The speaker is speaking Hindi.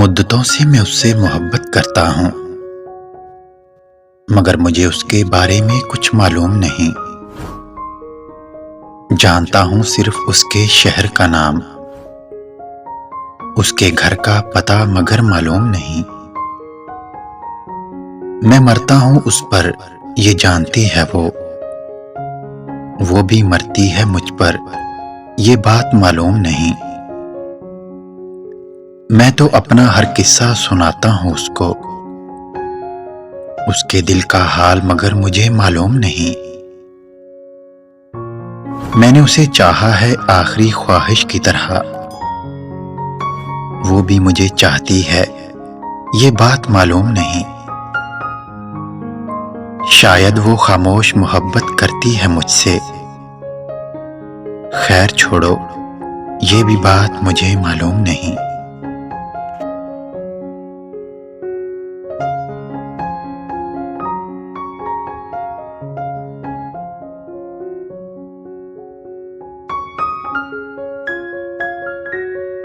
मुद्दतों से मैं उससे मोहब्बत करता हूँ, मगर मुझे उसके बारे में कुछ मालूम नहीं। जानता हूँ सिर्फ उसके शहर का नाम, उसके घर का पता मगर मालूम नहीं। मैं मरता हूँ उस पर, ये जानती है वो भी मरती है मुझ पर, ये बात मालूम नहीं। मैं तो अपना हर किस्सा सुनाता हूँ उसको, उसके दिल का हाल मगर मुझे मालूम नहीं। मैंने उसे चाहा है आखिरी ख्वाहिश की तरह, वो भी मुझे चाहती है, ये बात मालूम नहीं। शायद वो खामोश मोहब्बत करती है मुझसे, खैर छोड़ो, ये भी बात मुझे मालूम नहीं।